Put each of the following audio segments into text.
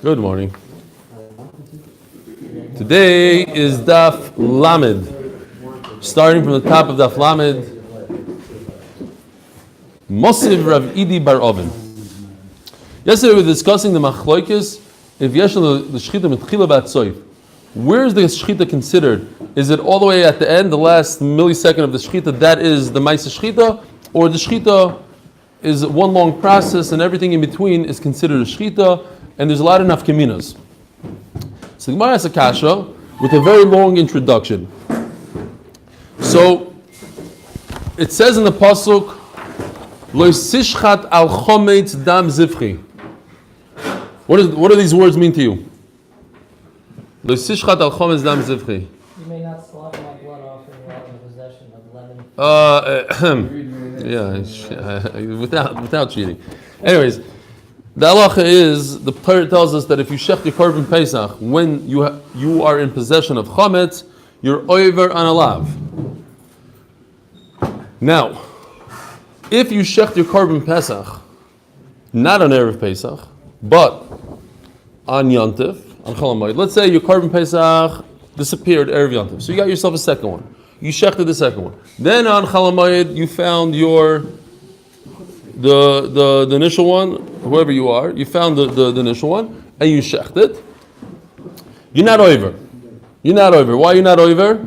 Good morning. Today is Daf Lamed. Starting from the top of Daf Lamed. Mosiv Rav Idi Bar Oven. Yesterday we were discussing the Machloikis. If yesh the Shechita Mitchila Batzoy. Where is the Shechita considered? Is it all the way at the end, the last millisecond of the Shechita, that is the Maisa Shechita? Or the Shechita is one long process and everything in between is considered a Shechita? And there's a lot of nafkaminas. So the Gemara has a kasha with a very long introduction. So it says in the pasuk, "Lo sishchat al chometz dam zivchi." What do these words mean to you? Lo sishchat al chometz dam zivchi. You may not slaughter my blood offering while in possession of lemon. Without cheating. Anyways. The halacha is, the Torah tells us that if you shech your korban Pesach when you are in possession of chametz, you're over on a lav. Now, if you shech your korban Pesach, not on Erev Pesach, but on Yontif, on Chol HaMoed, let's say your korban Pesach disappeared Erev Yontif, so you got yourself a second one. You shechted the second one. Then on Chol HaMoed, you found the initial one, whoever you are, you found the initial one, and you shecht it. You're not over. You're not over. Why are you not over?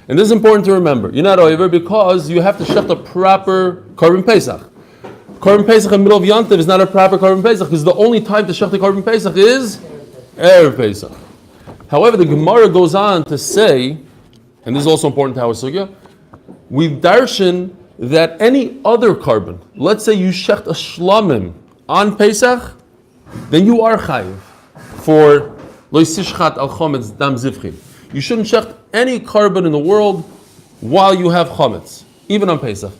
And this is important to remember. You're not over because you have to shecht a proper korban Pesach. Korban Pesach in the middle of Yontif is not a proper korban Pesach because the only time to shecht the korban Pesach is Erev Pesach. However, the Gemara goes on to say, and this is also important to our sugya, we darshan that any other korban, let's say you shecht a shlamim on Pesach, then you are chayiv for lo sishchat al chometz dam zivchi. You shouldn't shecht any korban in the world while you have chometz, even on Pesach.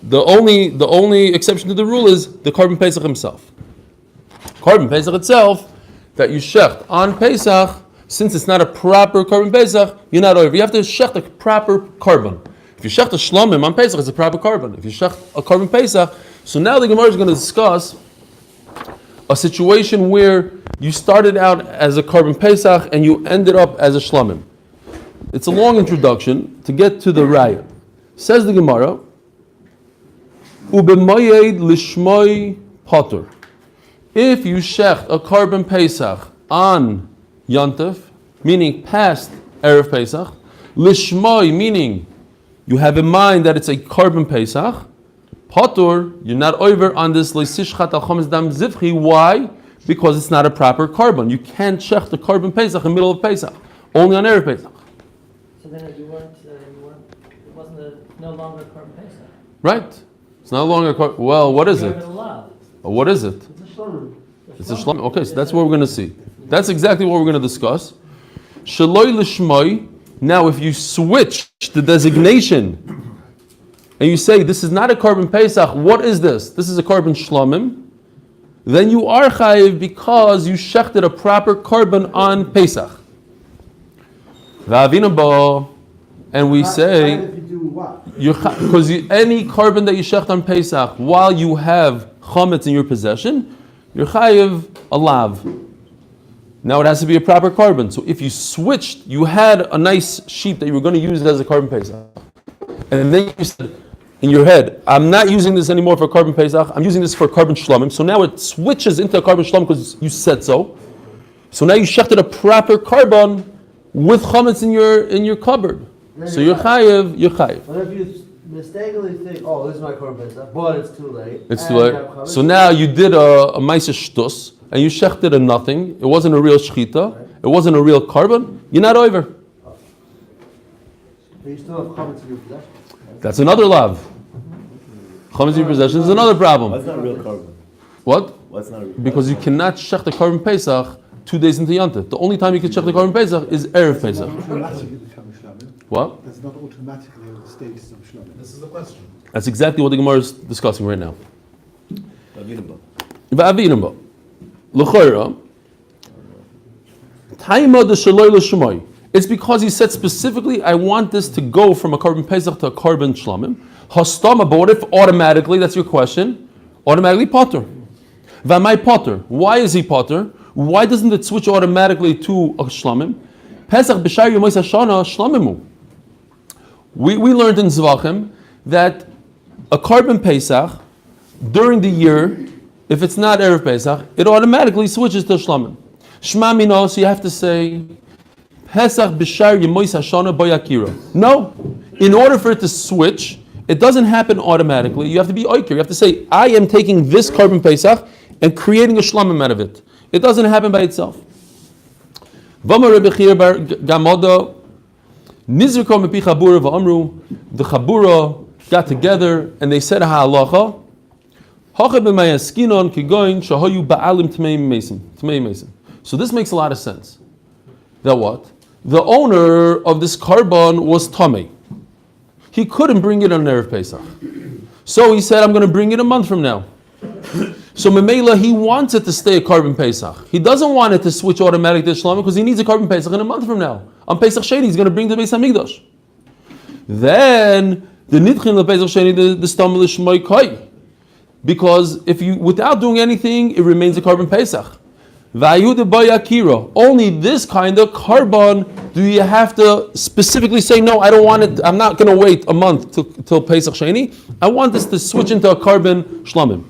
The only exception to the rule is the korban Pesach himself. Korban Pesach itself that you shecht on Pesach, since it's not a proper korban Pesach, you're not over. You have to shecht a proper korban. If you shecht a shlamim on Pesach, it's a proper korban. If you shecht a korban Pesach, so now the Gemara is going to discuss a situation where you started out as a korban Pesach and you ended up as a shlamim. It's a long introduction to get to the raya. Says the Gemara, "Ubemayed lishmoi patur." If you shecht a korban Pesach on Yontif, meaning past Erev Pesach, lishmoi meaning you have in mind that it's a korban Pesach, patur, you're not over on this leisishchat al chometz dam zivchi. Why? Because it's not a proper korban. You can't shech the korban Pesach in the middle of Pesach, only on Erev Pesach. So then it wasn't no longer a korban Pesach. Right. It's no longer a korban. Well, what is it? What is it? It's a shlamim. It's a shlamim. Okay, so that's what we're going to see. That's exactly what we're going to discuss. Shaloi lishmoi. Now, if you switch the designation and you say this is not a korban Pesach, what is this? This is a korban shlamim. Then you are chayiv because you shechted a proper korban on Pesach. And we say because any korban that you shecht on Pesach while you have chametz in your possession, you're chayiv a lav. Now it has to be a proper korban. So if you switched, you had a nice sheep that you were going to use it as a korban Pesach, and then you said in your head, I'm not using this anymore for korban Pesach, I'm using this for korban shlamim. So now it switches into a korban shlamim because you said so. So now you shechted a proper korban with chametz in your cupboard. So you're chayiv. But if you mistakenly think, oh, this is my korban Pesach, but it's too late. It's too late. So now you did a ma'aseh shtus. And you shechted a nothing. It wasn't a real shechita. It wasn't a real korban. You're not over. But you still have chametz in your possession. That's another lav. Chametz in your possession is another problem. What's not a real korban? What? What's not a real Because you cannot shech the korban Pesach 2 days into Yontif. The only time you can shech the korban Pesach is Erev Pesach. What? That's not automatically the status of shlamim. This is the question. That's exactly what the Gemara is discussing right now. Avinamba. L'chayra, Taima de Shaloi l'Shemai. It's because he said specifically, I want this to go from a korban Pesach to a korban shlamim. Hastama, but what if automatically, that's your question, automatically potter. V'amai potter. Why is he potter? Why doesn't it switch automatically to a shlamim? Pesach b'shar yomois hashana shlamimu. We learned in Zvachim that a carbon Pesach during the year, if it's not Erev Pesach, it automatically switches to shlamim. Shema mino, so you have to say Pesach b'shar yomois hashana boyakira. No, in order for it to switch, it doesn't happen automatically. You have to be oiker. You have to say, I am taking this carbon Pesach and creating a shlamim out of it. It doesn't happen by itself. The Chabura got together and they said ha'alacha. So this makes a lot of sense. That what? The owner of this carbon was Tamei. He couldn't bring it on Erev Pesach. So he said, I'm going to bring it a month from now. So Memela, he wants it to stay a carbon Pesach. He doesn't want it to switch automatically to Shlomo because he needs a carbon Pesach in a month from now. On Pesach Sheni, he's going to bring the Beis Hamikdash. Then the Nidchin the Pesach Sheni the Stam Lishmoi Kai. Because if you, without doing anything, it remains a carbon Pesach. Vayude Bayakira. Only this kind of carbon do you have to specifically say, no, I don't want it, I'm not going to wait a month till Pesach Sheni. I want this to switch into a carbon Shlamim.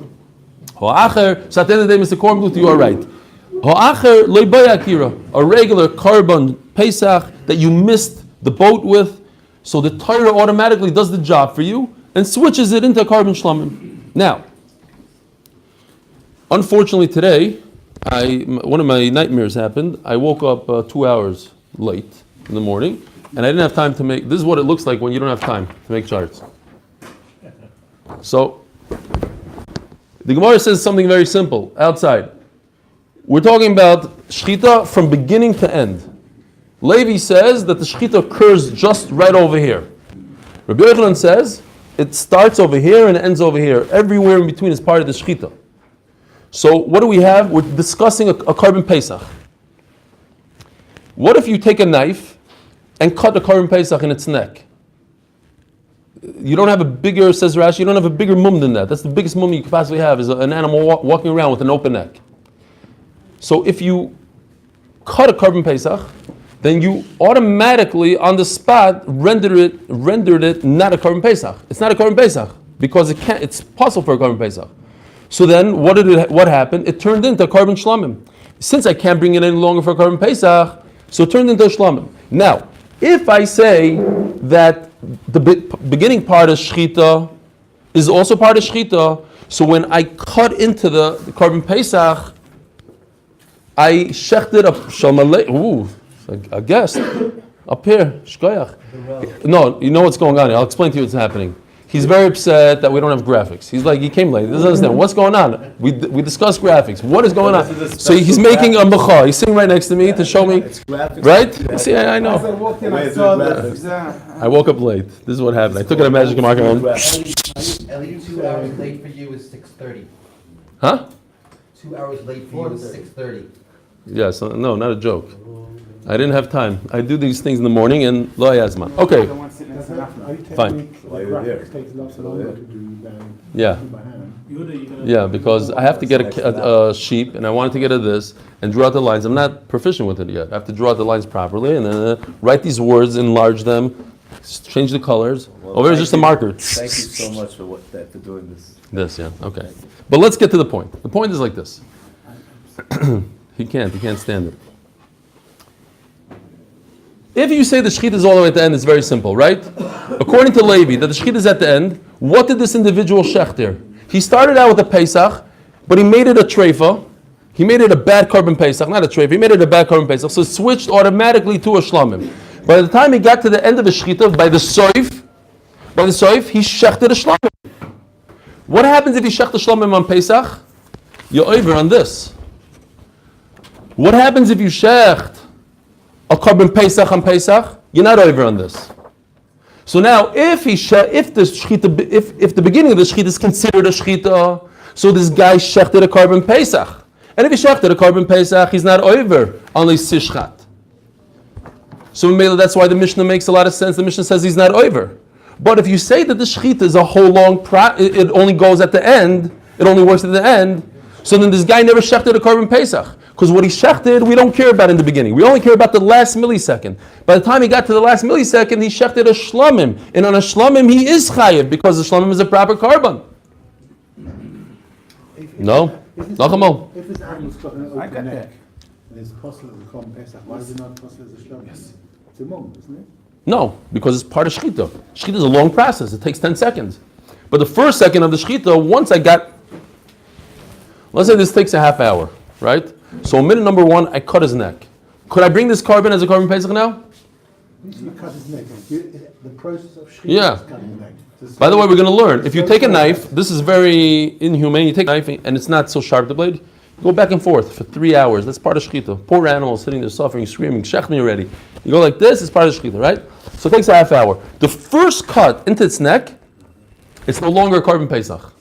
So at the end of the day, Mr. Kornbluth, you are right. A regular carbon Pesach that you missed the boat with, so the Torah automatically does the job for you and switches it into a carbon Shlamim. Now, unfortunately today, one of my nightmares happened. I woke up 2 hours late in the morning, and I didn't have time to make. This is what it looks like when you don't have time to make charts. So, the Gemara says something very simple outside. We're talking about shechita from beginning to end. Levi says that the shechita occurs just right over here. Rabbi Yochanan says it starts over here and ends over here. Everywhere in between is part of the shechita. So what do we have? We're discussing a carbon Pesach. What if you take a knife and cut a carbon Pesach in its neck? You don't have a bigger, says Rashi, you don't have a bigger mum than that. That's the biggest mum you could possibly have, is an animal walking around with an open neck. So if you cut a carbon Pesach, then you automatically, on the spot, rendered it not a carbon Pesach. It's not a carbon Pesach, because it's possible for a carbon Pesach. So then, what happened? It turned into a carbon shlamim. Since I can't bring it any longer for a carbon Pesach, so it turned into a shlamim. Now, if I say that the beginning part of shechita is also part of shechita, so when I cut into the carbon Pesach, I shechted a shalmalei. Ooh, a guest up here, shkoyach. No, you know what's going on here. I'll explain to you what's happening. He's very upset that we don't have graphics. He's like, he came late. He doesn't understand. What's going on? We discussed graphics. What is going on? So he's making a mecha. He's sitting right next to me to show me. Right? See, I know. I woke up late. This is what happened. I took out a magic marker. At least 2 hours late for you is 6:30. Huh? 2 hours late for you is 6:30. Yes. No, not a joke. I didn't have time. I do these things in the morning and lo yazman. Okay. Fine. Yeah. Yeah, because I have to get a sheep and I wanted to get this and draw out the lines. I'm not proficient with it yet. I have to draw out the lines properly and then write these words, enlarge them, change the colors. Over here is just a marker. Thank you so much for doing this. This, yeah, okay. But let's get to the point. The point is like this. He can't stand it. If you say the shechita is all the way at the end, it's very simple, right? According to Levi, that the shechita is at the end, what did this individual shechter? He started out with a Pesach, but he made it a treifa. He made it a bad carbon Pesach, not a treifa. He made it a bad carbon Pesach, so it switched automatically to a shlamim. By the time he got to the end of the shechita, by the soif, he shechted a shlamim. What happens if you shecht a shlamim on Pesach? You're over on this. What happens if you shecht a carbon Pesach on Pesach? You're not over on this. So now, if the beginning of the shechita is considered a shechita, so this guy shechted a carbon Pesach, and if he shechted a carbon Pesach, he's not over only sishchat. So maybe that's why the Mishnah makes a lot of sense. The Mishnah says he's not over. But if you say that the shechita is a whole long, it only goes at the end, it only works at the end. So then this guy never shechted a Korban Pesach. Because what he shechted, we don't care about in the beginning. We only care about the last millisecond. By the time he got to the last millisecond, he shechted a shlamim. And on a shlamim, he is chayiv, because the shlamim is a proper carbon. No? Nachamol. If this animal's got an I open got neck, and it's possible as a Korban Pesach, why is it not possible as a Shlom? Yes. It's a mum, isn't it? No, because it's part of shechita. Shechita is a long process. It takes 10 seconds. But the first second of the shechita, once I got, let's say this takes a half hour, right? So minute number 1, I cut his neck. Could I bring this carbon as a Korban Pesach now? You cut his neck. The process of Shechita Yeah. is cutting the neck. By the way, we're going to learn. If you take a knife, this is very inhumane. You take a knife and it's not so sharp, the blade. You go back and forth for 3 hours. That's part of shechita. Poor animal sitting there suffering, screaming, shech me already. You go like this, it's part of shechita, right? So it takes a half hour. The first cut into its neck, it's no longer a Korban Pesach.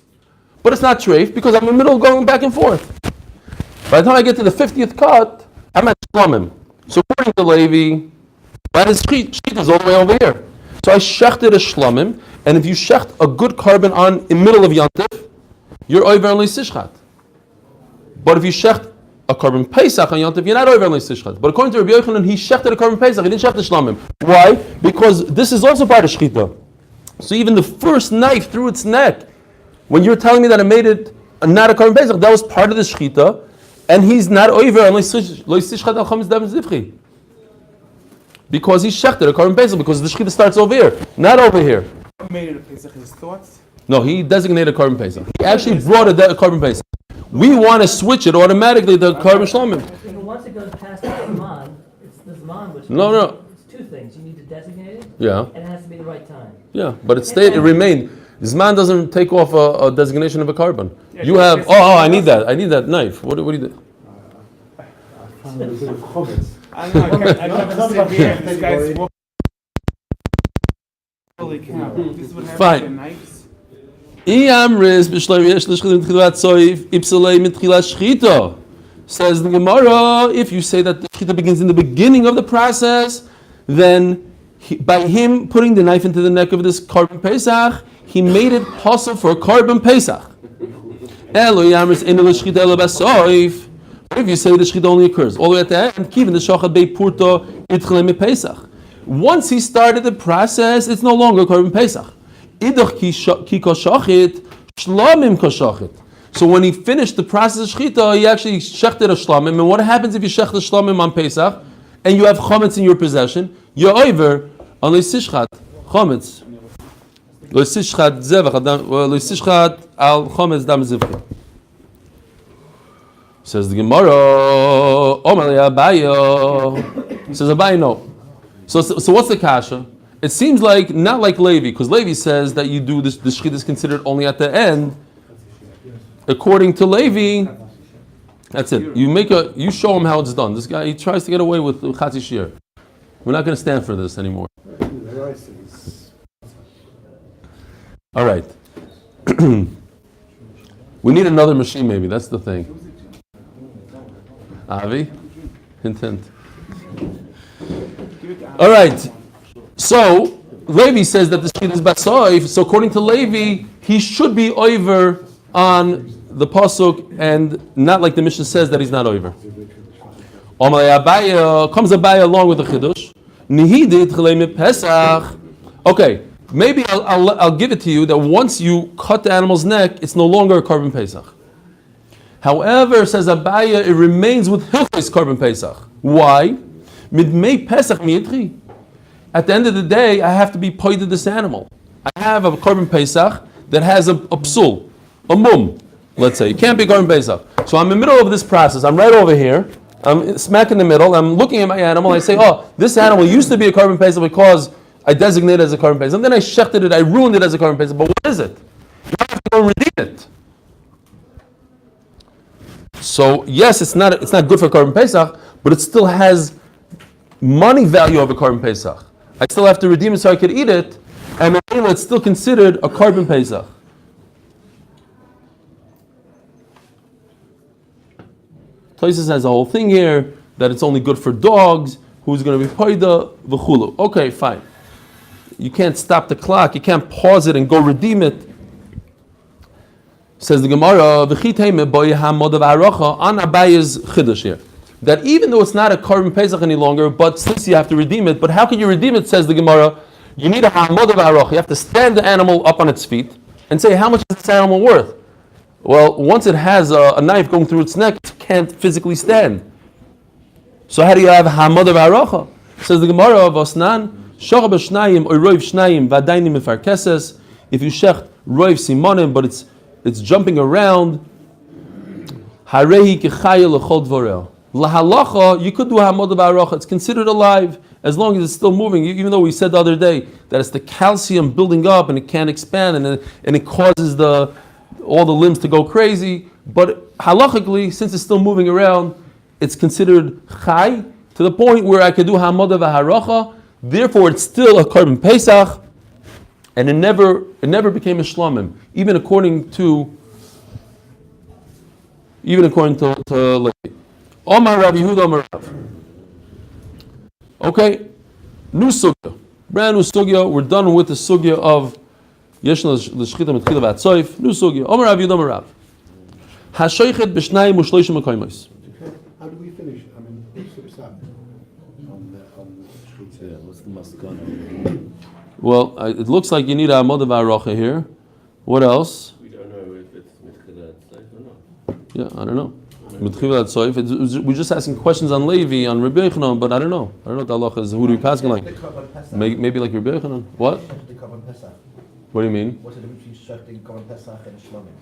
But it's not treif because I'm in the middle of going back and forth. By the time I get to the 50th cut, I'm at shlamim. So according to Levi, that is shechita is all the way over here. So I shechted a shlamim, and if you shecht a good carbon on in middle of Yantif, you're over only sishchat. But if you shecht a Korban Pesach on Yantif, you're not over only sishchat. But according to Rabbi Yochanan, he shechted a Korban Pesach, he didn't shecht a shlamim. Why? Because this is also part of shechita. So even the first knife through its neck, when you're telling me that I made it not a Korban Pesach, that was part of the shechita, and he's not over unless sishchat al chametz dam zivchi. Because he shechted a Korban Pesach, because the shechita starts over here, not over here. Who made it a Pesach? His thoughts? No, he designated a Korban Pesach. He actually brought a Korban Pesach. We want to switch it automatically to Korban Shlomim. Once it goes past the Zman, it's the Zman which No. it's two things. You need to designate it, Yeah, and it has to be the right time. yeah, but it stayed. It remained. Zman doesn't take off a designation of a carbon. You have. Oh, I need that. I need that knife. What do you do? I found a bit of chometz. I don't know. I never said here. This guy's walking. Holy cow. This is what happens Fine. to knives. Says the Gemara, if you say that the shechita begins in the beginning of the process, then by him putting the knife into the neck of this Korban Pesach, he made it possible for a Korban Pesach. But if you say the shechita only occurs all the way at the end, even the shachad bei purto itchalem Pesach. Once he started the process, it's no longer Korban Pesach. Idach ki koshachit, shlamim koshachit. So when he finished the process of shechita, he actually shechted a shlamim. And what happens if you shech the shlamim on Pesach and you have chometz in your possession? You're over on leisishchat chometz. Leisishchat zevach, leisishchat al chometz dam zivcha. Says the Gemara, Omar Abaye. Says Abaye, no. So what's the kasha? It seems like not like Levi, because Levi says that you do this. The shechita is considered only at the end. According to Levi, that's it. You show him how it's done. This guy, he tries to get away with chatzi shir. We're not going to stand for this anymore. All right. We need another machine, maybe. That's the thing. Avi, hint, hint. All right. So Levi says that the shechita is basoif. So according to Levi, he should be over on the pasuk, and not like the Mishnah says that he's not over. Comes Abaye along with the chiddush. Nihidit chalei Pesach. Okay, maybe I'll give it to you that once you cut the animal's neck, it's no longer a Korban Pesach. However, says Abaye, it remains with Hilchos Korban Pesach. Why? Midmei Pesach mi'itri. At the end of the day, I have to be poided this animal. I have a Korban Pesach that has a psul, a mum, let's say. It can't be Korban Pesach. So I'm in the middle of this process. I'm right over here. I'm smack in the middle. I'm looking at my animal. I say, oh, this animal used to be a Korban Pesach because I designated it as a Korban Pesach. And then I shechted it. I ruined it as a Korban Pesach. But what is it? You have to go redeem it. So yes, it's not good for Korban Pesach, but it still has money value of a Korban Pesach. I still have to redeem it so I could eat it, and it's still considered a Korban Pesach. Tosis has a whole thing here that it's only good for dogs. Who's going to be paida v'chulu? Okay, fine. You can't stop the clock. You can't pause it and go redeem it. Says the Gemara, "V'chitayme boy hamodav haracha on Abaye's chiddush here." That even though it's not a korban pesach any longer, but since you have to redeem it, but how can you redeem it? Says the Gemara, you need a hamodav haracha. You have to stand the animal up on its feet and say, how much is this animal worth? Well, once it has a knife going through its neck, it can't physically stand. So how do you have hamodav haracha? Says the Gemara, "Vasnan shachar b'shnayim or roiv shnayim v'adaynim mefarkeses." If you shecht roiv simonim, but it's jumping around, harehi kechayil lechol dvorel. Lahalacha, you could do hamodav haracha. It's considered alive as long as it's still moving. Even though we said the other day that it's the calcium building up and it can't expand and it causes all the limbs to go crazy. But halachically, since it's still moving around, it's considered chai to the point where I could do hamodav haracha. Therefore, it's still a korban pesach, and it never became a shlamim, even according to Levi. Omar Rabbi Yehuda Omar Rav. Okay, new sugya, brand new sugya. We're done with the sugya of Yeshna l'shchita mitchila v'atzoif. New sugya. Omar Rabbi Yehuda Omar Rav. Hashoichet b'shnayim u'shloishim mekayimos. How do we finish? I mean, on the Yeah, what's the maskana? Well, it looks like you need a hamodav haracha here. What else? We don't know if it's mitchila atzoif or not. Yeah, I don't know. Mitchila atzoif. We're just asking questions on Levi, on Rabbi Yochanan, but I don't know. I don't know what the halacha is. Who do we pass like? Maybe like Rabbi Yochanan. What? What do you mean? What's the difference between shechting korban pesach and shlamim?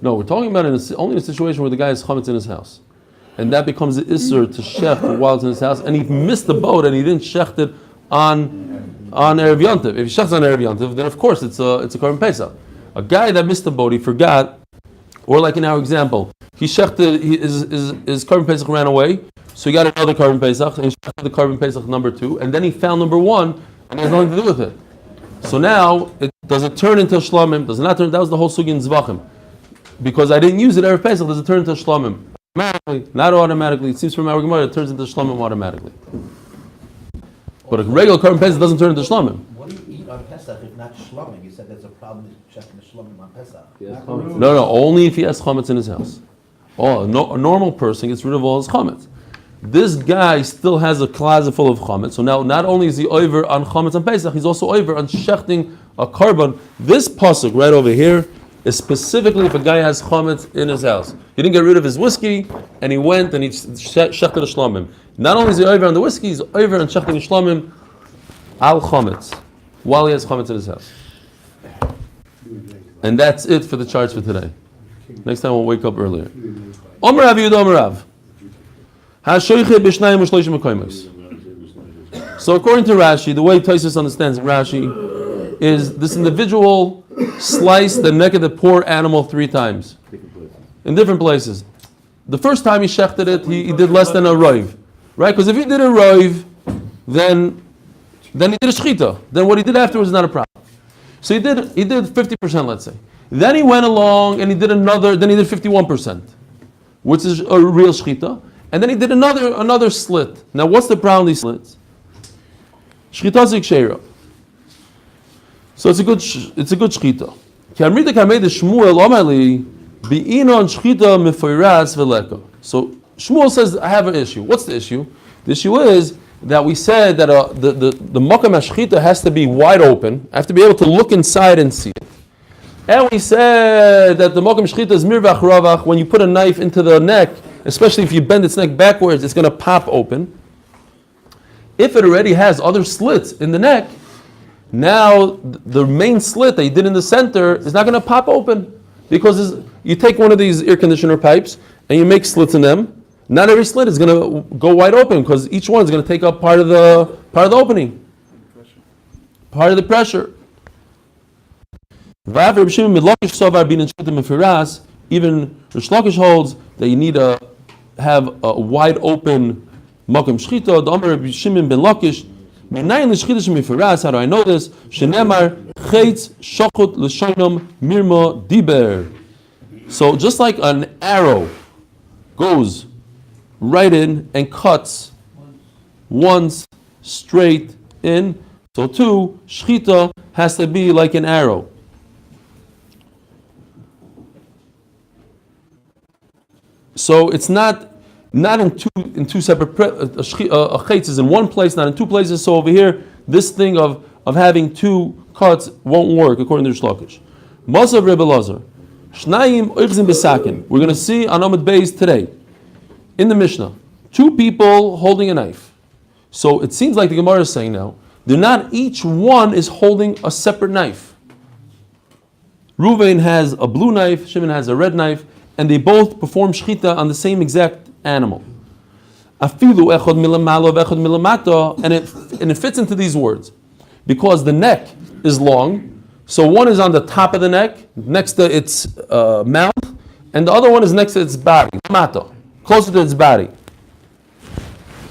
No, we're talking about only in a situation where the guy has chametz in his house. And that becomes an isser to shecht while it's in his house, and he missed the boat and he didn't shecht it on Erev Yontiv. If he shechts on Erev Yontiv, then of course it's a korban pesach. A guy that missed the boat, he forgot, or like in our example, he shechted, his korban pesach ran away, so he got another korban pesach, and he shechted the korban pesach number 2, and then he found number 1, and it has nothing to do with it. So now, does it turn into shlamim? Does it not turn? That was the whole sugi in Zvachim. Because I didn't use it Erev Pesach, does it turn into shlamim? Automatically, not automatically. It seems from our Gemara it turns into shlamim automatically. But a regular korban pesach doesn't turn into shlamim. What do you eat on Pesach if not shlamim? You said there's a problem with checking the shlamim on Pesach. No, only if he has chametz in his house. A normal person gets rid of all his chametz. This guy still has a closet full of chametz. So now, not only is he over on chametz on Pesach, he's also over on shechting a korban. This pasuk right over here is specifically if a guy has chametz in his house. He didn't get rid of his whiskey, and he went and he shechted a shlamim. Not only is he over on the whiskey, he's over on shechting a shlamim al chametz, while he has chametz in his house. And that's it for the charts for today. Next time we'll wake up earlier. Omer Rav Yehuda Omer Rav. Ha-shoiche b'shnayim u'shloishim mekayimos. So according to Rashi, the way Tosfos understands Rashi is this individual sliced the neck of the poor animal 3 times. In different places. The first time he shechted it, he did less than a roiv. Right? Because if he did a roiv, then he did a shechita. Then what he did afterwards is not a problem. So he did 50%, let's say. Then he went along and he did 51%, which is a real shechita. And then he did another slit. Now what's the problem with these slits? Shechita zikshera. So it's a good shechita. Kamrita kamei de Shmuel omali bi'inon shechita mefoiras veleka. So Shmuel says, I have an issue. What's the issue? The issue is that we said that the makam hashchita has to be wide open. I have to be able to look inside and see it. And we said that the makam shechita is mirvach ravach. When you put a knife into the neck, especially if you bend its neck backwards, it's going to pop open. If it already has other slits in the neck, now the main slit that you did in the center is not going to pop open, because you take one of these air conditioner pipes and you make slits in them. Not every slit is going to go wide open, because each one is going to take up part of the opening, part of the pressure. Even Rish Lakish holds that you need to have a wide open makam shchita. The Amar Rabbi Shimon ben Lakish, menayin l'shchita shemifiras. How do I know this? Shenemar chetz shachut l'shonom mirma diber. So just like an arrow goes right in and cuts once straight in, so too shchita has to be like an arrow. So it's not in two separate. A chaytz is in one place, not in two places. So over here, this thing of having two cuts won't work according to Rish Lakish. Masav Rebbe Lazar, Shnayim Oichzim B'Sakin. We're going to see on Amud Beis today in the Mishnah, two people holding a knife. So it seems like the Gemara is saying now, they're not each one is holding a separate knife. Ruvain has a blue knife, Shimon has a red knife, and they both perform shchita on the same exact animal. Afilu echod milamalo v'echod milamato, and it fits into these words. Because the neck is long, so one is on the top of the neck, next to its mouth, and the other one is next to its body, mato, closer to its body.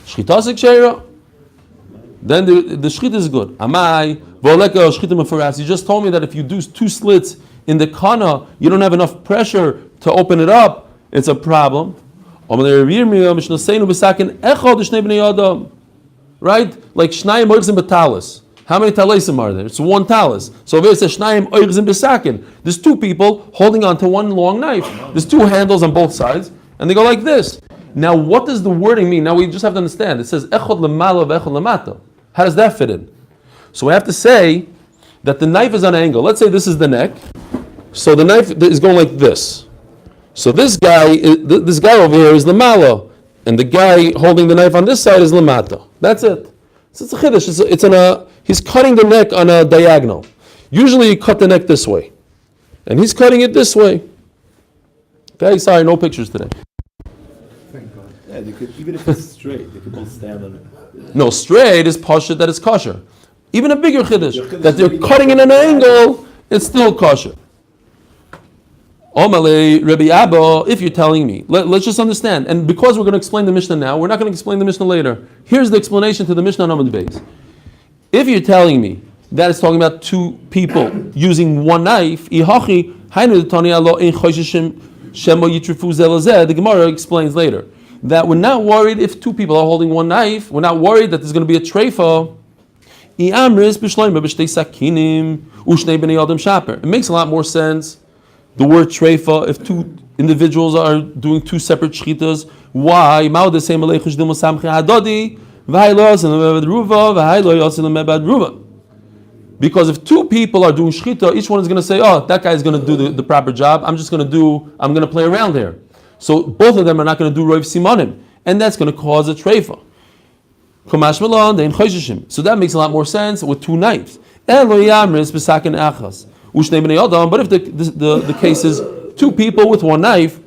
Shchita sekshera, then the shchita is good. Amai v'oleka shchita mefaras. You just told me that if you do two slits in the kana, you don't have enough pressure to open it up. It's a problem. Right? Like shnayim oichzim b'talis. How many talesim are there? It's one talis. So if it says shnayim oichzim b'sakin, there's two people holding on to one long knife. There's two handles on both sides, and they go like this. Now, what does the wording mean? Now we just have to understand. It says echod lemalo v'echod lemato. How does that fit in? So we have to say that the knife is on an angle. Let's say this is the neck. So the knife is going like this. So this guy over here is lemalo, and the guy holding the knife on this side is lemato. That's it. So it's a chiddush. He's cutting the neck on a diagonal. Usually you cut the neck this way, and he's cutting it this way. Okay, sorry, no pictures today. Thank God. Yeah, they could, even if it's straight, they could both stand on it. No, straight is pashut that it's kosher. Even a bigger chiddush, that they're cutting in an angle, it's still kosher. Omale Rabbi Abba, if you're telling me, let's just understand. And because we're going to explain the Mishnah now, we're not going to explain the Mishnah later. Here's the explanation to the Mishnah on Amud Beis. If you're telling me that it's talking about two people using one knife, the Gemara explains later that we're not worried if two people are holding one knife. We're not worried that there's going to be a treifa. It makes a lot more sense. The word treifa, if two individuals are doing two separate shchitas, why? Because if two people are doing shchita, each one is going to say, oh, that guy is going to do the proper job. I'm going to play around here. So both of them are not going to do roiv simanim. And that's going to cause a treifa. So that makes a lot more sense with two knives. But if the case is two people with one knife,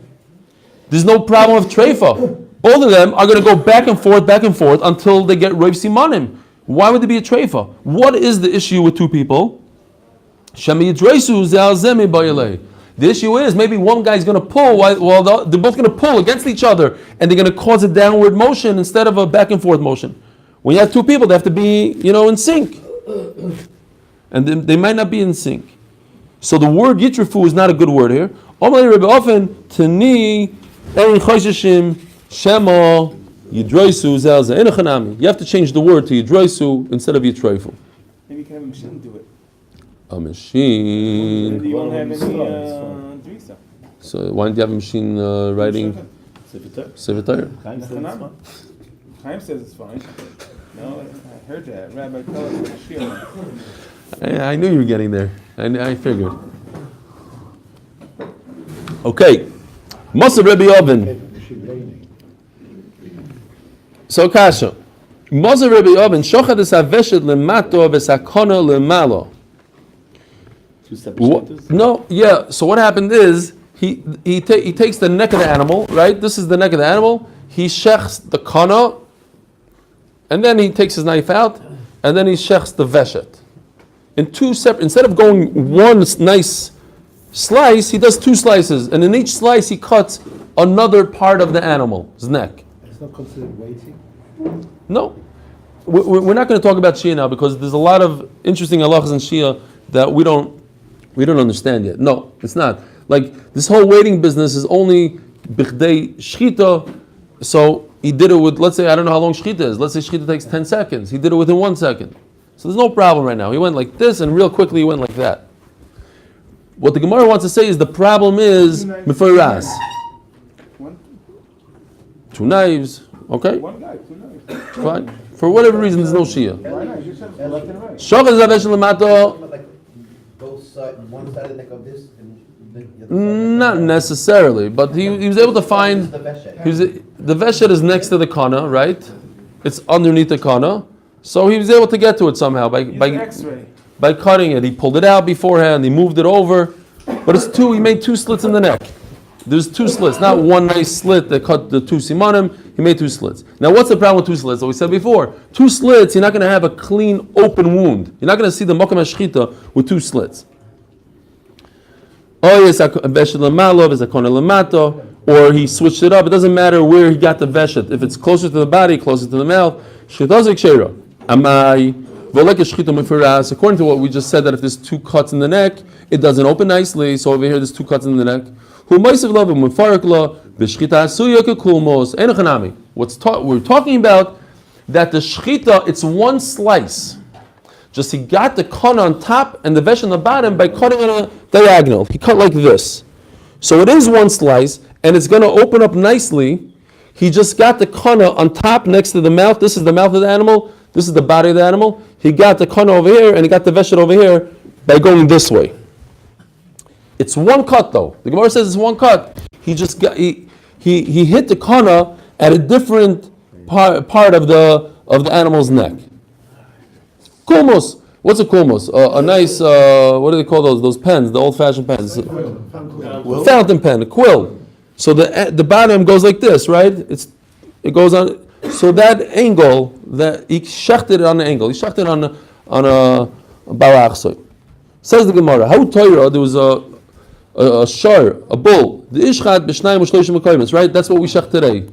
there's no problem of treifa. Both of them are going to go back and forth until they get roiv simanim. Why would there be a treifa? What is the issue with two people? The issue is maybe one guy's going to pull while they're both going to pull against each other, and they're going to cause a downward motion instead of a back and forth motion. When you have two people, they have to be, in sync, and they might not be in sync. So the word yitrafu is not a good word here. You have to change the word to yidroisu instead of yitroifu. Maybe you can have a machine do it. A machine. Maybe you won't have any drisa. So why don't you have a machine writing Sefer Torah? Chaim says it's fine. No, I heard that. Rabbi told us the shield. I knew you were getting there. I figured. Okay. Moshe Rebbe Oven. So Kasha. Moshe Rebbe Oven. Shochad es haveshet lemato v'sakona lemalo. Two separate shittas? No, yeah. So what happened is he takes the neck of the animal, right? This is the neck of the animal. He shechs the kana, and then he takes his knife out, and then he shechs the veshet. In two separate, instead of going one nice slice, he does two slices, and in each slice he cuts another part of the animal's neck. It's not considered waiting? No, we're not going to talk about Shia now because there's a lot of interesting halachas in Shia that we don't understand yet. No, it's not. Like this whole waiting business is only bichdei shchita. So he did it with, let's say, I don't know how long shchita is. Let's say shchita takes 10 seconds. He did it within 1 second. So there's no problem right now. He went like this, and real quickly he went like that. What the Gemara wants to say is the problem is meforas. 2 knives. Okay, One guy, 2 knives. fine. For whatever reason, there's no shia. Why not? You said left and right. Shachas zavesh lemato. Like both sides, one side of the neck of this and the other Not necessarily, but he was able to find. the veshet. The veshet is next to the kana, right? It's underneath the kana, so he was able to get to it somehow Use an X-ray. by cutting it. He pulled it out beforehand. He moved it over, but it's 2. He made 2 slits in the neck. There's 2 slits, not one nice slit that cut the 2 simanim. He made 2 slits. Now, what's the problem with 2 slits? So we said before, 2 slits, you're not going to have a clean, open wound. You're not going to see the makam hashchita with 2 slits. Oh yes, veshet lemalov is a kona lemato, or he switched it up. It doesn't matter where he got the veshet. If it's closer to the body, closer to the mouth, shchitazik sheira. Amai v'olek shchita mefiras. According to what we just said, that if there's 2 cuts in the neck, it doesn't open nicely. So over here, there's 2 cuts in the neck. Who meisav love mefarik la b'shchita asuya kekulmos enochanami. We're talking about that the shchita, it's 1 slice. Just he got the kana on top and the vesh on the bottom by cutting on a diagonal. He cut like this. So it is 1 slice, and it's going to open up nicely. He just got the kana on top next to the mouth. This is the mouth of the animal. This is the body of the animal. He got the kana over here, and he got the veshet over here by going this way. It's 1 cut though. The Gemara says it's 1 cut. He just got he hit the kana at a different part of the animal's neck. Kulmos. What's a kulmos? A nice, what do they call those pens? The old-fashioned pens. Fountain pen, a quill. So the bottom goes like this, right? It goes on. So that angle, that he shechted it on the angle. He shechted it on a barachsoy. Says the Gemara, how Torah, there was a shar, a bull. The ishchat b'shnayim u'shloshim mekaymes, right? That's what we shech today.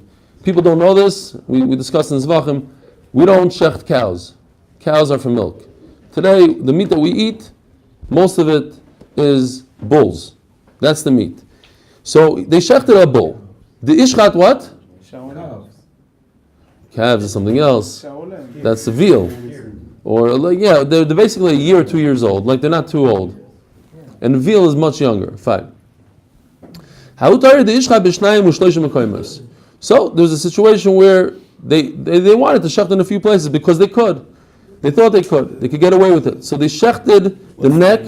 People don't know this. We discussed in Zvachim. We don't shecht cows. Cows are for milk. Today, the meat that we eat, most of it is bulls. That's the meat. So they shechted a bull. The ishchat what? Calves is something else. That's the veal. Or they're basically a year or 2 years old. Like they're not too old. And the veal is much younger. Fine. So there's a situation where they wanted to shecht in a few places because they could. They thought they could get away with it. So they shechted the neck.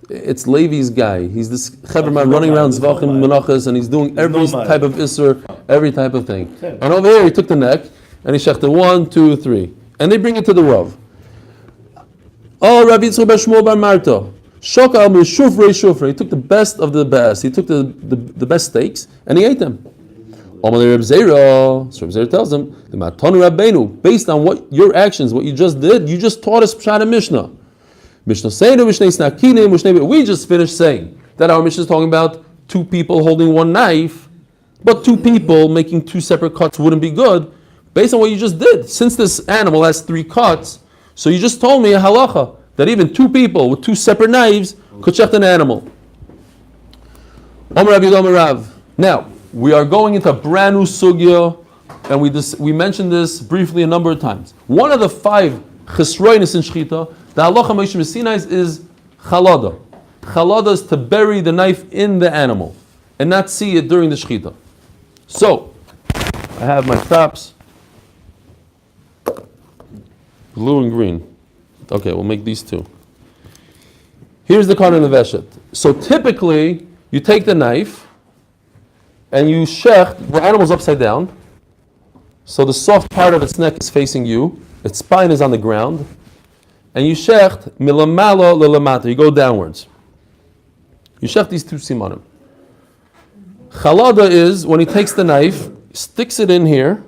It's Levi's guy. He's this chaverman running around Zvachim Menachas, and he's doing every type of isser, every type of thing. And over here, he took the neck and he shechted 1, 2, 3, and they bring it to the Rav. Oh, Rabbi Yitzchak bar Shmuel bar Marta, shokal mishufrei shufrei. He took the best of the best. He took the best steaks and he ate them. So Reb Zera tells him, based on what your actions, what you just did, you just taught us Pshat and Mishnah. We just finished saying that our Mishnah is talking about 2 people holding 1 knife, but 2 people making 2 separate cuts wouldn't be good, based on what you just did. Since this animal has 3 cuts, so you just told me a halacha, that even 2 people with 2 separate knives could shecht an animal. Now, we are going into a brand new sugya, and we mentioned this briefly a number of times. One of the 5 chesroinis in shchita, the halacha Moshe Sinai is chalada. Chalada is to bury the knife in the animal and not see it during the shchita. So, I have my props, blue and green. Okay, we'll make these 2. Here's the kana and the veshet. So typically, you take the knife and you shecht, the animal's upside down, so the soft part of its neck is facing you, its spine is on the ground, and you shecht milamalo lilamata, you go downwards. You shecht these 2 simanim. Chalada is when he takes the knife, sticks it in here,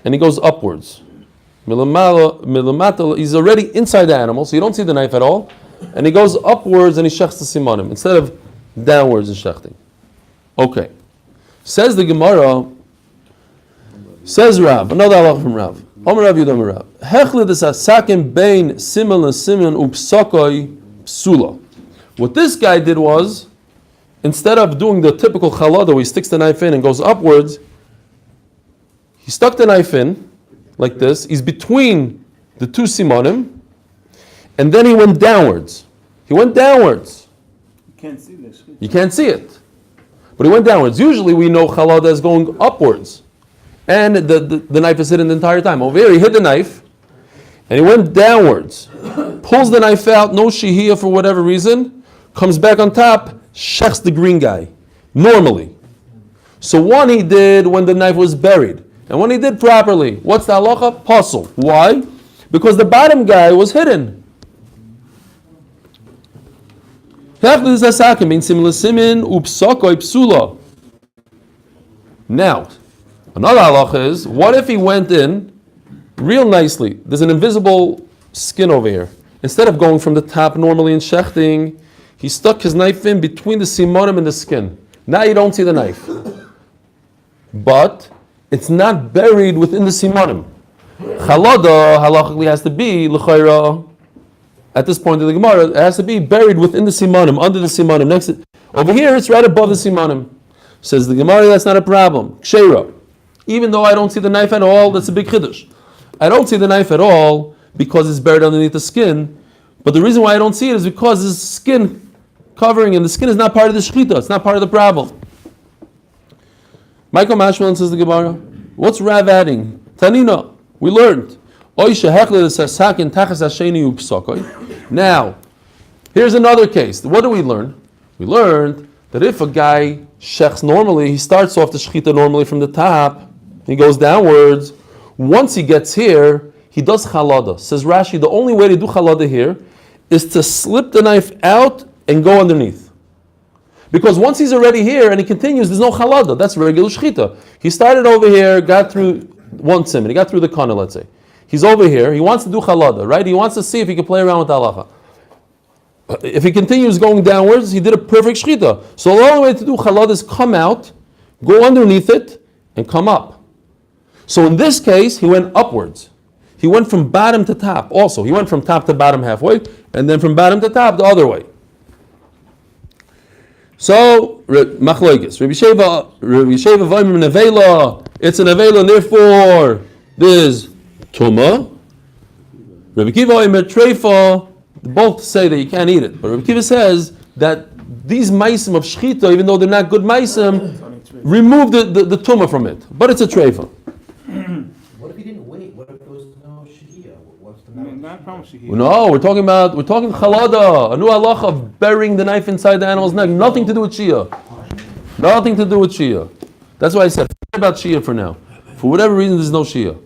and he goes upwards. Milamata, he's already inside the animal, so you don't see the knife at all, and he goes upwards and he shechts the simanim, instead of downwards and shechting. Okay. Says the Gemara, says Rav, another halach from Rav. Omer Rav Yudam Rav. Hechle des asakim bein simon and simon upsakoi psula. What this guy did was, instead of doing the typical chalada where he sticks the knife in and goes upwards, he stuck the knife in, like this. He's between the 2 simanim, and then he went downwards. You can't see this. You can't see it. but he went downwards. Usually we know chalada is going upwards, and the knife is hidden the entire time. Over here he hid the knife, and he went downwards, pulls the knife out, no shihiyah for whatever reason, comes back on top, shechs the green guy, normally. So one he did when the knife was buried, and when he did properly. What's the halacha? Pasul. Why? Because the bottom guy was hidden. Now, another halacha is, what if he went in real nicely? There's an invisible skin over here. Instead of going from the top normally and shechting, he stuck his knife in between the simonim and the skin. Now you don't see the knife. But it's not buried within the simonim. Chalada halachically has to be l'chayra. At this point in the Gemara, it has to be buried within the simanim, under the simanim. Next, over here, it's right above the simanim. Says the Gemara, that's not a problem. Ksheira. Even though I don't see the knife at all, that's a big chiddush. I don't see the knife at all because it's buried underneath the skin. But the reason why I don't see it is because there's skin covering, and the skin is not part of the shechita. It's not part of the problem. Michael Mashman says the Gemara, what's Rav adding? Tanina, we learned. Now, here's another case. What do we learn? We learned that if a guy shechs normally, he starts off the shechita normally from the top, he goes downwards. Once he gets here, he does chalada. Says Rashi, the only way to do chalada here is to slip the knife out and go underneath. Because once he's already here and he continues, there's no chalada. That's regular shechita. He started over here, got through one simon, he got through the kana, let's say. He's over here, he wants to do chalada, right? He wants to see if he can play around with halacha. If he continues going downwards, he did a perfect shechita. So the only way to do chalada is come out, go underneath it, and come up. So in this case, he went upwards. He went from bottom to top also. He went from top to bottom halfway, and then from bottom to top the other way. So, machloikis. Rabbi Sheva v'ayim nevela. It's an nevela, and therefore there's Tuma. Rabbi Kiva Omer Treifa, both say that you can't eat it. But Rabbi Kiva says that these maisim of shchita, even though they're not good maisim, remove the Tuma from it. But it's a Treifa. What if he didn't wait? What if there was no shihiyah? What's the matter? Not from shihiyah. No, we're talking chalada, a new halacha of burying the knife inside the animal's neck. Nothing to do with shia. Nothing to do with shia. That's why I said forget about shia for now. For whatever reason, there's no shia.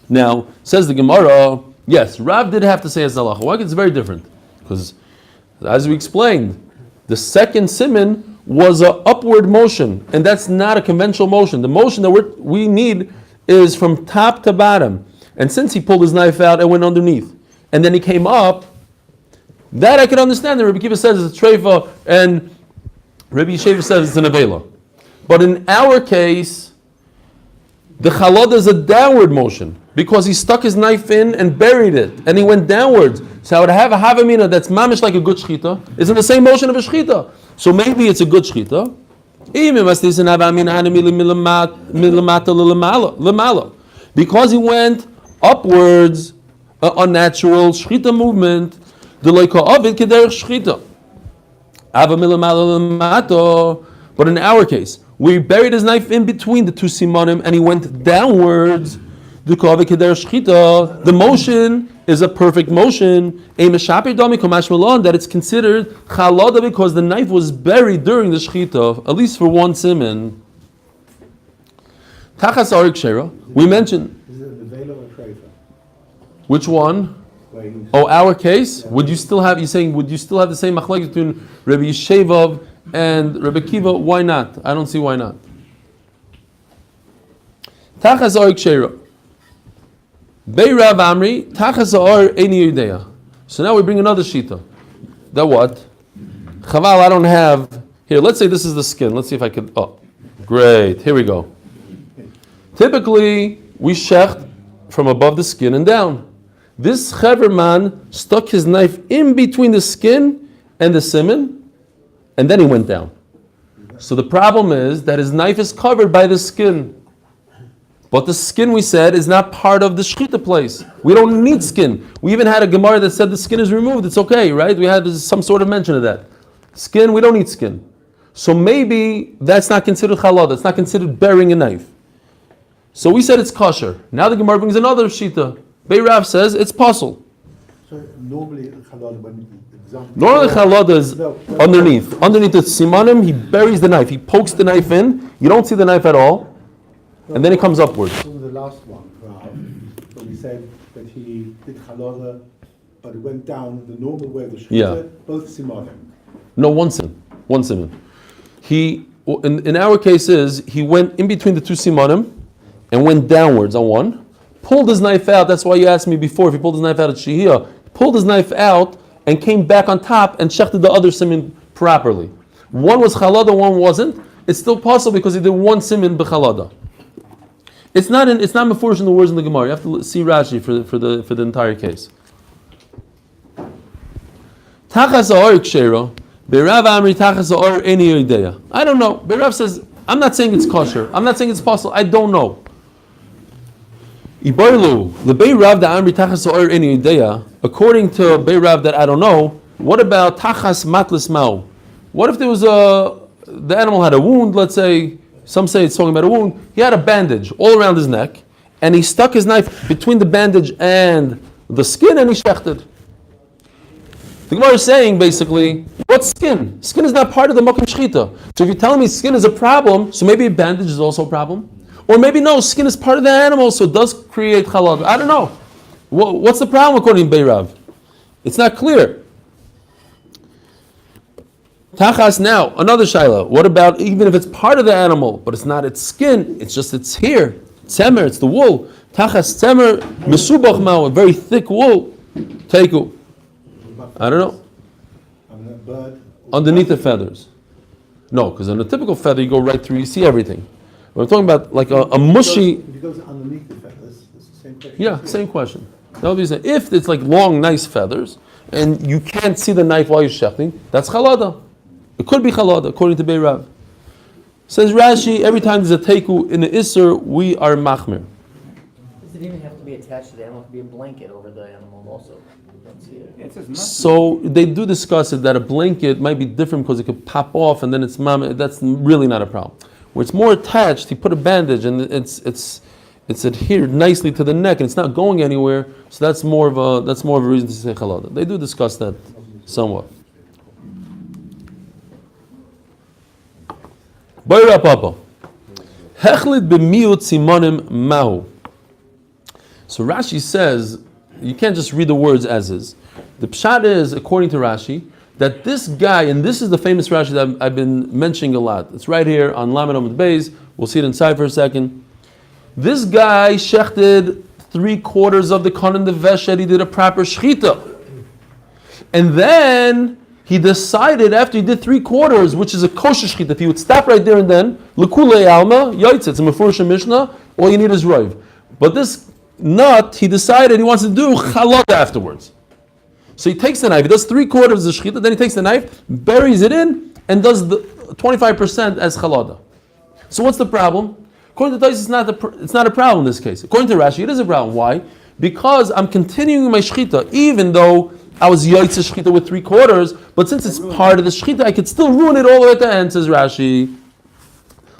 Now, says the Gemara, yes, Rav did have to say as halacha. Why? It's very different. Because, as we explained, the second siman was an upward motion, and that's not a conventional motion. The motion that we need is from top to bottom. And since he pulled his knife out and went underneath, and then he came up, that I can understand. That Rabbi Kiva says it's a treifa, and Rabbi Yesheva says it's an avela. But in our case, the chalada is a downward motion because he stuck his knife in and buried it, and he went downwards. So I would have a havamina that's mamish like a good shchita. It's in the same motion of a shchita. So maybe it's a good shchita. Because he went upwards, unnatural shchita movement. The loika of it kederech shchita. But in our case, we buried his knife in between the two simonim and he went downwards. The motion is a perfect motion. That it's considered chalada because the knife was buried during the shchita, at least for one simon. Tachas arik shera. We mentioned. Is it the velo or treifa? Which one? Oh, our case. Would you still have? You're saying would you still have the same machlekes between Rabbi Yesheva and Rabbi Kiva? Why not? I don't see why not. Tachas arik shera. Bei Rav Amri, Tachas Ha'or Eini Yudea. So now we bring another shita. That what? Chaval, I don't have. Here, let's say this is the skin. Let's see if I can. Oh, great. Here we go. Typically, we shecht from above the skin and down. This Chaver man stuck his knife in between the skin and the siman, and then he went down. So the problem is that his knife is covered by the skin. But But the skin, we said, is not part of the shechita place. We don't need skin. We even had a Gemara that said the skin is removed. It's okay, right? We had some sort of mention of that. Skin, we don't need skin. So maybe that's not considered challah. It's not considered burying a knife. So we said it's kosher. Now the Gemara brings another shita. Beirav says it's pasul. So normally challah, when example. Normally challah is underneath. Underneath the simanim, he buries the knife. He pokes the knife in. You don't see the knife at all. And then it comes upwards. This was the last one, so we said that he did challah, but it went down the normal way of the shechita, both simanim. No, one simon. He, in our cases, he went in between the two simanim and went downwards on one, pulled his knife out. That's why you asked me before if he pulled his knife out at shehiyah. Pulled his knife out and came back on top and shechted the other simon properly. One was chalada, one wasn't. It's still possible because he did one simon b'chalada. It's not mefurish in the words in the Gemara. You have to see Rashi for the entire case. Tachas ha'or kshera, be'rav amri tachas ha'or eni yodeya. I don't know. Be'rav says, I'm not saying it's kosher. I'm not saying it's possible. I don't know. Ibarlu, the be'rav da amri tachas ha'or eni yodeya. According to be'rav that I don't know, what about tachas matlis ma'u? What if there was the animal had a wound, let's say. Some say it's talking about a wound. He had a bandage all around his neck, and he stuck his knife between the bandage and the skin, and he shechted. The Gemara is saying basically, what's skin? Skin is not part of the mokum shechita. So if you're telling me skin is a problem, so maybe a bandage is also a problem, or maybe no, skin is part of the animal, so it does create halal. I don't know. What's the problem according to Beirav? It's not clear. Tachas now, another shaila. What about even if it's part of the animal, but it's not its skin, it's here. Tzemer, it's the wool. Tachas tzemer, mesubach ma'u, a very thick wool. Teiku. I don't know. Underneath the feathers. No, because on a typical feather you go right through, you see everything. We're talking about like a mushy. If it goes underneath the feathers, it's the same question. Yeah, same question. That would be saying, if it's like long, nice feathers, and you can't see the knife while you're shechting, that's chalada. It could be chalada, according to Beirav. Says Rashi, every time there's a teiku in the Isser, we are machmir. Does it even have to be attached to the animal? It could be a blanket over the animal also. Don't see it. It says must. So they do discuss it that a blanket might be different because it could pop off and then it's that's really not a problem. Where it's more attached, you put a bandage and it's adhered nicely to the neck and it's not going anywhere. So that's more of a reason to say chalada. They do discuss that somewhat. Bayra Papa. Hechlid b'miut simonim mahu. So Rashi says, you can't just read the words as is. The pshat is, according to Rashi, that this guy, and this is the famous Rashi that I've been mentioning a lot. It's right here on Lamed Amud Beis. We'll see it inside for a second. This guy shechted 3/4 of the kohen the veshet. He did a proper shechita. And then he decided after he did 3/4, which is a kosher shechita, if he would stop right there and then, l'kulei alma, yoytz, it's a mefurish Mishnah, all you need is roiv. But this nut, he decided he wants to do chalot afterwards. So he takes the knife, he does 3/4 of the shechita, then he takes the knife, buries it in, and does the 25% as chalada. So what's the problem? According to Tais, it's not a problem in this case. According to Rashi, it is a problem. Why? Because I'm continuing my shechita, even though I was yoytze shechita with 3/4, but since it's part of the shechita, I could still ruin it all the way at the end, says Rashi.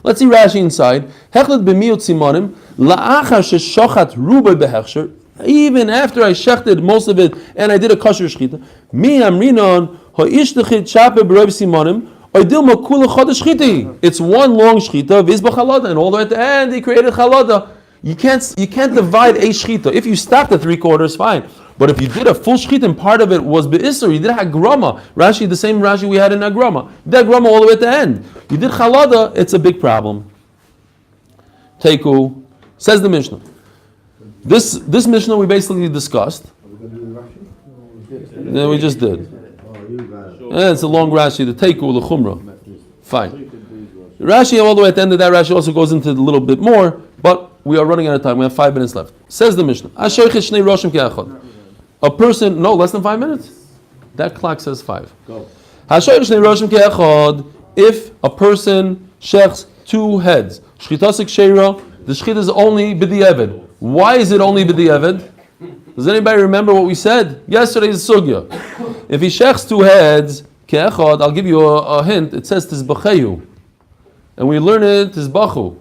Let's see Rashi inside. Hechled b'miut simonim, la'achar sheshochat ruba behechsher, even after I shechted most of it and I did a kosher shechita, mi amrinon ha'ishtechit shape b'roiv simonim, oidil makula chodesh shechiti. It's one long shechita, vizba chalada, and all the way at the end he created chalada. You can't divide a shechita. If you stopped at 3/4, fine. But if you did a full shechita and part of it was be'isser, you did hagrama. Rashi, the same Rashi we had in hagrama. You did hagrama all the way at the end. You did chalada, it's a big problem. Teiku, says the Mishnah. This Mishnah we basically discussed. Then we just did. It's a long Rashi, the Teiku, the Chumrah. Fine. Rashi, all the way at the end of that, Rashi also goes into a little bit more, but we are running out of time. We have 5 minutes left. Says the Mishnah. A person, no, less than 5 minutes? That clock says 5. Go. If a person shechs 2 heads, shchitasik sheira, the shechita is only b'di'evid. Why is it only b'di'evid? Does anybody remember what we said? Yesterday's sugya. If he shechs two heads, ke'echad, I'll give you a hint. It says tizbacheyu. And we learn it tizbachu.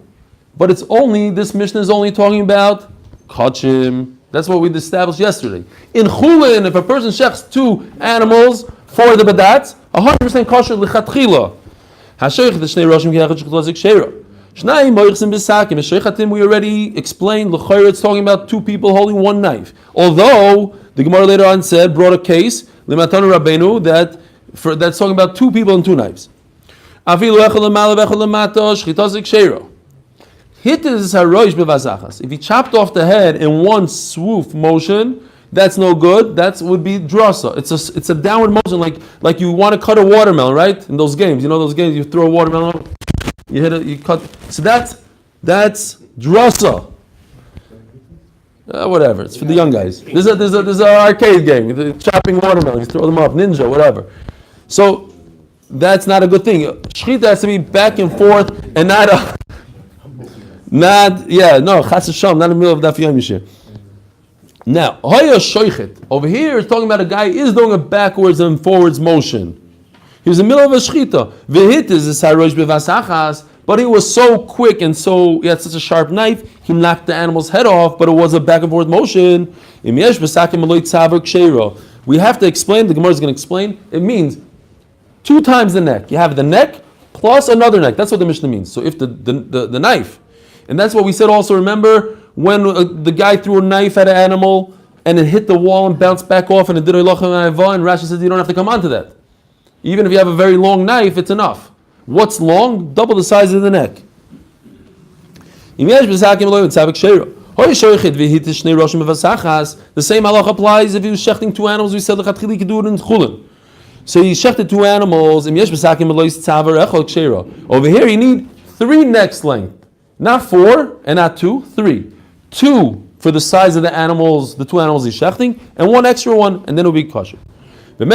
But it's only, this Mishnah is only talking about kachim. That's what we established yesterday. In Chullin, if a person shechs two animals for the badat, 100% kosher lichatchila. Hashoich the shnei roshim ki'echad shechutlazik sheira. Shnai moichsim b'sakim. Hashoichatim we already explained. L'chayr it's talking about two people holding one knife. Although the Gemara later on brought a case limatanu rabbeinu that's talking about two people and two knives. Afilu echad l'mala v'echad l'mata shechitazik sheira. Hit is haroish b'vazachas. If he chopped off the head in one swoop motion, that's no good. That would be drasa. It's a downward motion, like you want to cut a watermelon, right? In those games, you know those games, you throw a watermelon, you hit it, you cut. So that's drasa. Whatever. It's for the young guys. There's an arcade game. The chopping watermelon. You throw them up, ninja, whatever. So that's not a good thing. Shechita has to be back and forth and not chas v'shalom, not in the middle of Daf Yomi. Now, hoya shoichet over here is talking about a guy is doing a backwards and forwards motion. He was in the middle of a shechita. V'hit is harosh b'vasachas, but he was so quick and he had such a sharp knife, he knocked the animal's head off, but it was a back and forth motion. We have to explain, the Gemara is going to explain, it means 2 times the neck. You have the neck plus another neck. That's what the Mishnah means. So if the knife, and that's what we said also, remember, when the guy threw a knife at an animal and it hit the wall and bounced back off and it did a lochem ayva, and Rashi says you don't have to come onto that. Even if you have a very long knife, it's enough. What's long? Double the size of the neck. The same halach applies if he was shechting 2 animals. We said lechatchila you could do it in Chullin. So he shechted 2 animals. Over here you need 3 necks length. Not 4 and not 2, 3. 2 for the size of the animals, the 2 animals he's shechting, and 1 extra one, and then it'll be kosher. If he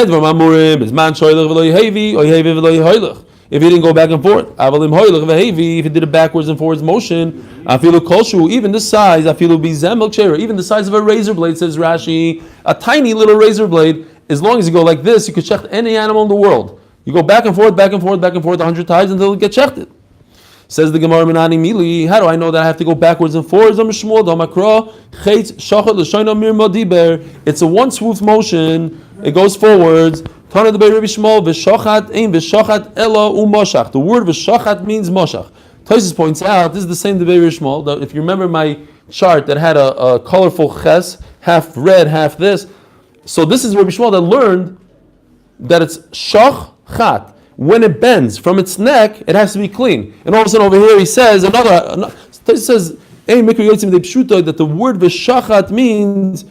didn't go back and forth, if he did a backwards and forwards motion, even this size, even the size of a razor blade, says Rashi, a tiny little razor blade, as long as you go like this, you could shecht any animal in the world. You go back and forth, 100 times until it gets shechted. Says the Gemara, Minani Mili, how do I know that I have to go backwards and forwards? It's a one swoop motion, it goes forwards. The word v'shachat means moshach. Tosfos points out, this is the same debate Rishmol, that if you remember my chart that had a colorful ches, half red, half this. So this is Rabbi Shmuel that learned that it's shachat. When it bends from its neck, it has to be clean. And all of a sudden over here he says that the word v'shachat means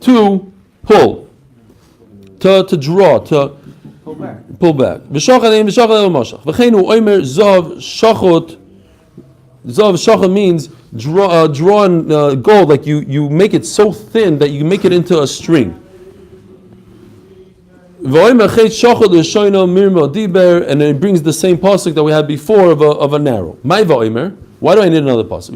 to pull, to draw, to pull back. Zav shachot means drawn gold, like you make it so thin that you make it into a string. And it brings the same pasuk that we had before of a narrow. Why do I need another pasuk?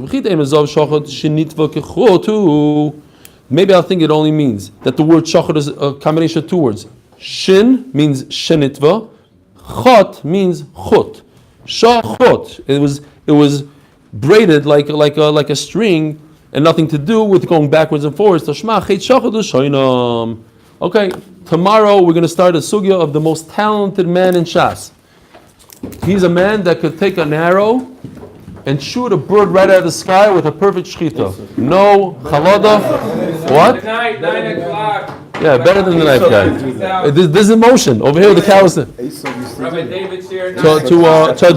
Maybe I think it only means that the word shachot is a combination of 2 words. Shin means shenitva, chot means chut. Shachot. It was braided like a string, and nothing to do with going backwards and forwards. Okay, tomorrow we're going to start a sugya of the most talented man in Shas. He's a man that could take an arrow and shoot a bird right out of the sky with a perfect shechita. No chalada. What? Tonight, 9 o'clock. Yeah, better than the knife guy. There's emotion over here. The cow is Rabbi David's here. to